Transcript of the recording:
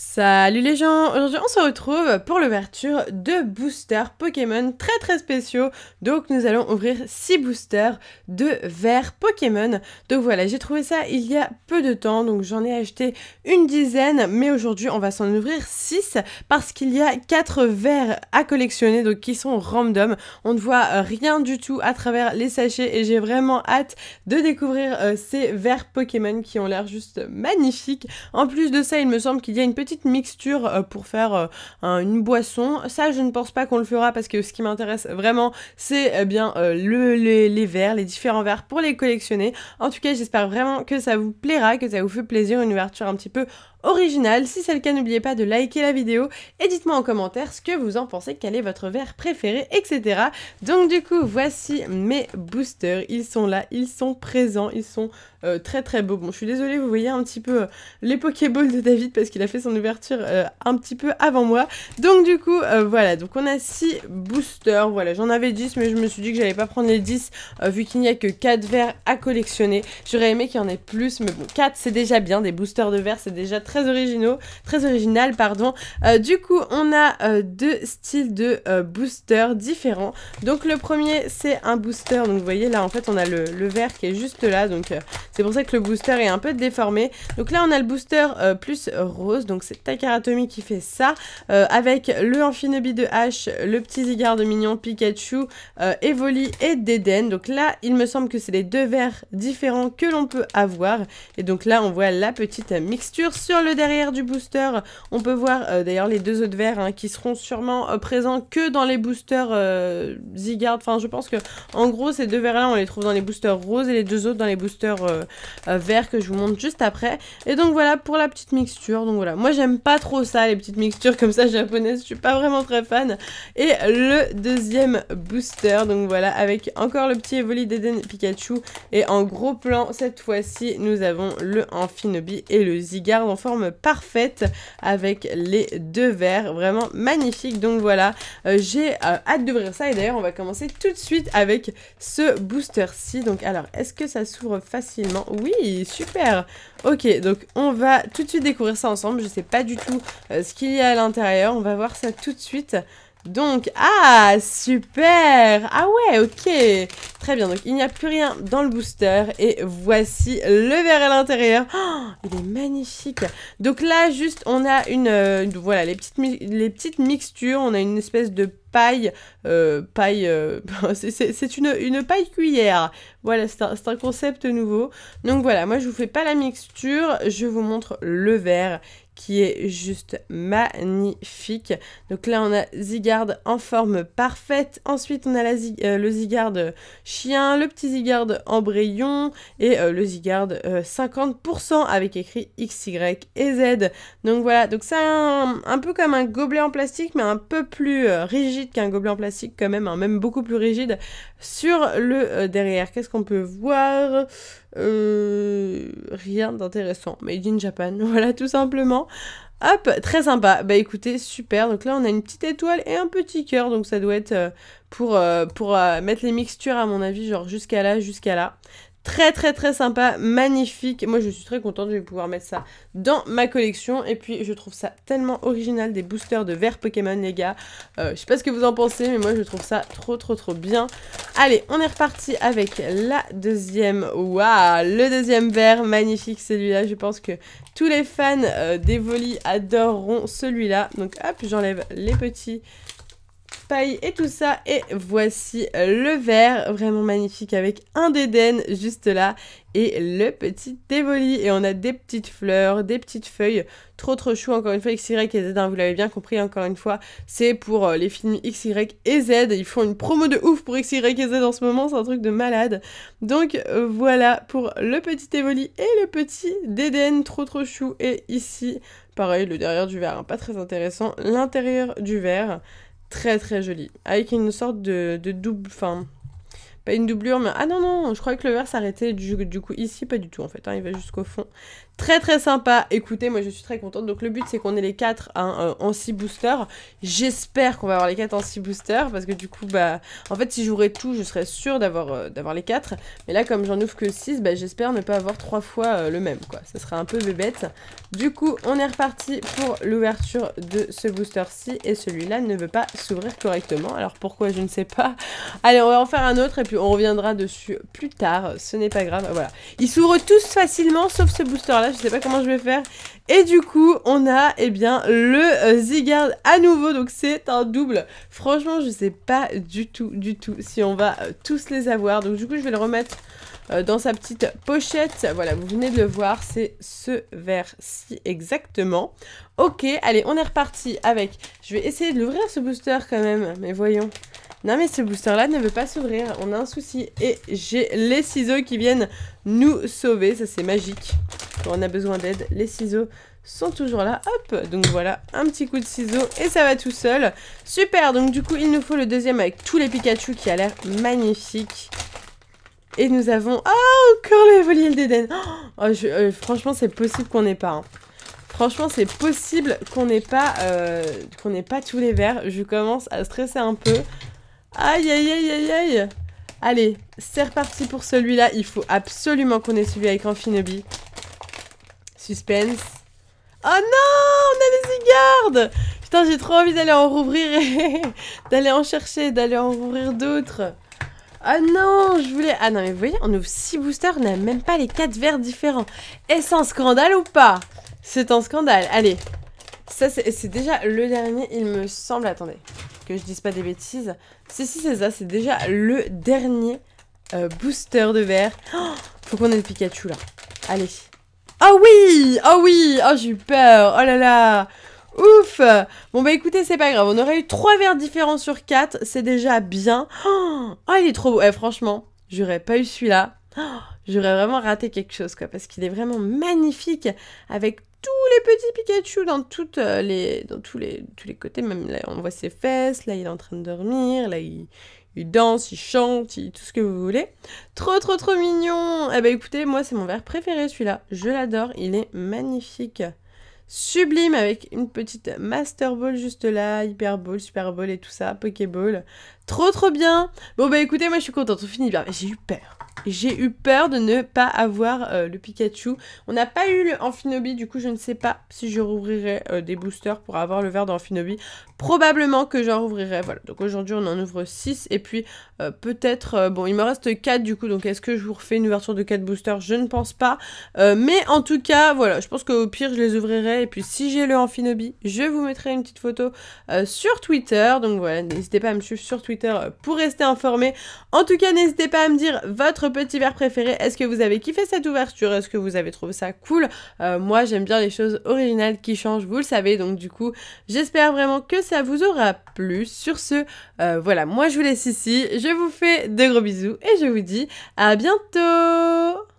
Salut les gens, aujourd'hui on se retrouve pour l'ouverture de boosters Pokémon très spéciaux. Donc nous allons ouvrir 6 boosters de verres Pokémon. Donc voilà, j'ai trouvé ça il y a peu de temps, donc j'en ai acheté une dizaine. Mais aujourd'hui on va s'en ouvrir 6 parce qu'il y a 4 verres à collectionner, donc qui sont random. On ne voit rien du tout à travers les sachets et j'ai vraiment hâte de découvrir ces verres Pokémon qui ont l'air juste magnifiques. En plus de ça, il me semble qu'il y a une petite mixture pour faire une boisson. Ça, je ne pense pas qu'on le fera parce que ce qui m'intéresse vraiment, c'est bien les verres, les différents verres pour les collectionner. En tout cas, j'espère vraiment que ça vous plaira, que ça vous fait plaisir, une ouverture un petit peu originale. Si c'est le cas, n'oubliez pas de liker la vidéo et dites-moi en commentaire ce que vous en pensez, quel est votre verre préféré, etc. Donc du coup, voici mes boosters. Ils sont là, ils sont présents, ils sont très beaux. Bon, je suis désolée, vous voyez un petit peu les Pokéballs de David parce qu'il a fait son ouverture un petit peu avant moi. Donc du coup, voilà, donc on a 6 boosters. Voilà, j'en avais 10, mais je me suis dit que j'allais pas prendre les 10 vu qu'il n'y a que 4 verres à collectionner. J'aurais aimé qu'il y en ait plus, mais bon, 4 c'est déjà bien, des boosters de verres c'est déjà très original, pardon. Du coup, on a 2 styles de boosters différents. Donc le premier, c'est un booster, donc vous voyez là en fait on a le verre qui est juste là, donc c'est pour ça que le booster est un peu déformé. Donc là on a le booster plus rose, donc c'est Takaratomi qui fait ça, avec le Amphinobie de H, le petit Zygarde mignon, Pikachu, Evoli et Deden. Donc là il me semble que c'est les 2 verres différents que l'on peut avoir. Et donc là on voit la petite mixture sur le derrière du booster. On peut voir d'ailleurs les 2 autres verres hein, qui seront sûrement présents que dans les boosters Zygarde. Enfin je pense que en gros ces 2 verres là on les trouve dans les boosters roses et les 2 autres dans les boosters verts que je vous montre juste après. Et donc voilà pour la petite mixture. Donc voilà, moi j'aime pas trop ça, les petites mixtures comme ça japonaises, je suis pas vraiment très fan. Et le deuxième booster, donc voilà, avec encore le petit Evoli, Deden, Pikachu. Et en gros plan, cette fois-ci, nous avons le Amphinobie et le Zygarde en forme parfaite avec les 2 verres, vraiment magnifique. Donc voilà, j'ai hâte d'ouvrir ça et d'ailleurs on va commencer tout de suite avec ce booster-ci. Donc alors, est-ce que ça s'ouvre facilement? Oui, super. Ok, donc on va tout de suite découvrir ça ensemble. Je sais pas du tout ce qu'il y a à l'intérieur, on va voir ça tout de suite. Donc, ah, super! Ah ouais, ok! Très bien, donc il n'y a plus rien dans le booster. Et voici le verre à l'intérieur. Oh, il est magnifique! Donc là, juste, on a voilà, les petites mixtures. On a une espèce de paille, c'est une paille cuillère. Voilà, c'est un concept nouveau. Donc voilà, moi je vous fais pas la mixture, je vous montre le verre qui est juste magnifique. Donc là on a Zygarde en forme parfaite. Ensuite on a le Zygarde chien, le petit Zygarde embryon et le Zygarde 50% avec écrit X, Y et Z. Donc voilà, donc c'est un peu comme un gobelet en plastique mais un peu plus rigide qu'un gobelet en plastique quand même, hein, même beaucoup plus rigide. Sur le derrière, qu'est-ce qu'on peut voir? Rien d'intéressant. Made in Japan, voilà tout simplement. Hop, très sympa. Bah écoutez, super. Donc là on a une petite étoile et un petit cœur, donc ça doit être pour mettre les mixtures à mon avis, genre jusqu'à là. Très sympa, magnifique. Moi je suis très contente, je vais pouvoir mettre ça dans ma collection. Et puis je trouve ça tellement original, des boosters de verres Pokémon les gars. Je sais pas ce que vous en pensez, mais moi je trouve ça trop bien. Allez, on est reparti avec la deuxième. Waouh, le deuxième verre, magnifique celui-là. Je pense que tous les fans d'Evoli adoreront celui-là. Donc hop, j'enlève les petits paille et tout ça, et voici le verre vraiment magnifique avec un Deden juste là et le petit Evoli. Et on a des petites fleurs, des petites feuilles, trop chou. Encore une fois X, Y et Z, hein, vous l'avez bien compris, encore une fois c'est pour les films X, Y et Z. Ils font une promo de ouf pour X, Y et Z en ce moment, c'est un truc de malade. Donc voilà pour le petit Evoli et le petit Deden, trop chou. Et ici pareil, le derrière du verre, hein, pas très intéressant, l'intérieur du verre très joli, avec une sorte de double, enfin, pas une doublure, mais ah non, je croyais que le verre s'arrêtait du coup ici, pas du tout en fait, hein, il va jusqu'au fond. très sympa. Écoutez, moi je suis très contente. Donc le but c'est qu'on ait les 4 hein, en 6 boosters. J'espère qu'on va avoir les 4 en 6 boosters. Parce que du coup, bah, en fait si j'ouvrais tout, je serais sûre d'avoir les 4. Mais là comme j'en ouvre que 6, bah, j'espère ne pas avoir 3 fois le même quoi. Ça serait un peu bébête. Du coup, on est reparti pour l'ouverture de ce booster-ci. Et celui-là ne veut pas s'ouvrir correctement. Alors pourquoi, je ne sais pas. Allez, on va en faire un autre et puis on reviendra dessus plus tard. Ce n'est pas grave. Voilà. Ils s'ouvrent tous facilement, sauf ce booster-là. Je sais pas comment je vais faire. Et du coup, on a, eh bien, le Zygarde à nouveau. Donc, c'est un double. Franchement, je sais pas du tout si on va tous les avoir. Donc, du coup, je vais le remettre dans sa petite pochette. Voilà, vous venez de le voir. C'est ce vert-ci exactement. Ok, allez, on est reparti avec... Je vais essayer de l'ouvrir, ce booster, quand même. Mais voyons. Non mais ce booster là ne veut pas s'ouvrir, on a un souci. Et j'ai les ciseaux qui viennent nous sauver, ça c'est magique. Quand on a besoin d'aide, les ciseaux sont toujours là. Hop, donc voilà, un petit coup de ciseaux et ça va tout seul. Super, donc du coup il nous faut le deuxième avec tous les Pikachu qui a l'air magnifique. Et nous avons... Oh, encore le Voliel d'Eden. Oh, franchement c'est possible qu'on n'ait pas. Hein. Franchement, c'est possible qu'on n'ait pas tous les verts. Je commence à stresser un peu. Aïe, aïe, aïe, aïe, aïe. Allez, c'est reparti pour celui-là. Il faut absolument qu'on ait celui avec Amphinobi. Suspense. Oh non, on a des Zygardes. Putain, j'ai trop envie d'aller en rouvrir et d'aller en chercher, d'aller en rouvrir d'autres. Ah non, je voulais... Ah non, mais vous voyez, on ouvre 6 boosters, on n'a même pas les 4 verts différents. Est-ce un scandale ou pas? C'est un scandale. Allez, ça c'est déjà le dernier, il me semble. Attendez, que je dise pas des bêtises. Si, c'est ça, c'est déjà le dernier booster de verre. Oh, faut qu'on ait le Pikachu là. Allez. Oh oui, oh oui, oh j'ai eu peur, oh là là. Ouf. Bon bah écoutez, c'est pas grave, on aurait eu 3 verres différents sur 4, c'est déjà bien. Oh, il est trop beau, franchement, j'aurais pas eu celui-là. Oh, j'aurais vraiment raté quelque chose quoi, parce qu'il est vraiment magnifique, avec tous les petits Pikachu dans tous les côtés, même là on voit ses fesses, là il est en train de dormir, là il danse, il chante, tout ce que vous voulez. Trop mignon. Eh ben écoutez, moi c'est mon verre préféré celui-là, je l'adore, il est magnifique. Sublime avec une petite Master Ball juste là, Hyper Ball, Super Ball et tout ça, Pokéball. Trop bien. Bon bah écoutez, moi je suis contente, on finit bien. J'ai eu peur. J'ai eu peur de ne pas avoir le Pikachu. On n'a pas eu le Amphinobi, du coup je ne sais pas si je rouvrirai des boosters pour avoir le vert d'Amphinobi. Probablement que j'en rouvrirai, voilà. Donc aujourd'hui on en ouvre 6 et puis peut-être... bon, il me reste 4 du coup, donc est-ce que je vous refais une ouverture de 4 boosters? Je ne pense pas. Mais en tout cas, voilà, je pense qu'au pire je les ouvrirai. Et puis si j'ai le Amphinobi, je vous mettrai une petite photo sur Twitter. Donc voilà, n'hésitez pas à me suivre sur Twitter pour rester informé. En tout cas, n'hésitez pas à me dire votre petit verre préféré. Est-ce que vous avez kiffé cette ouverture? Est-ce que vous avez trouvé ça cool? Moi, j'aime bien les choses originales qui changent, vous le savez. Donc du coup, j'espère vraiment que ça vous aura plu. Sur ce, voilà, moi je vous laisse ici. Je vous fais de gros bisous et je vous dis à bientôt!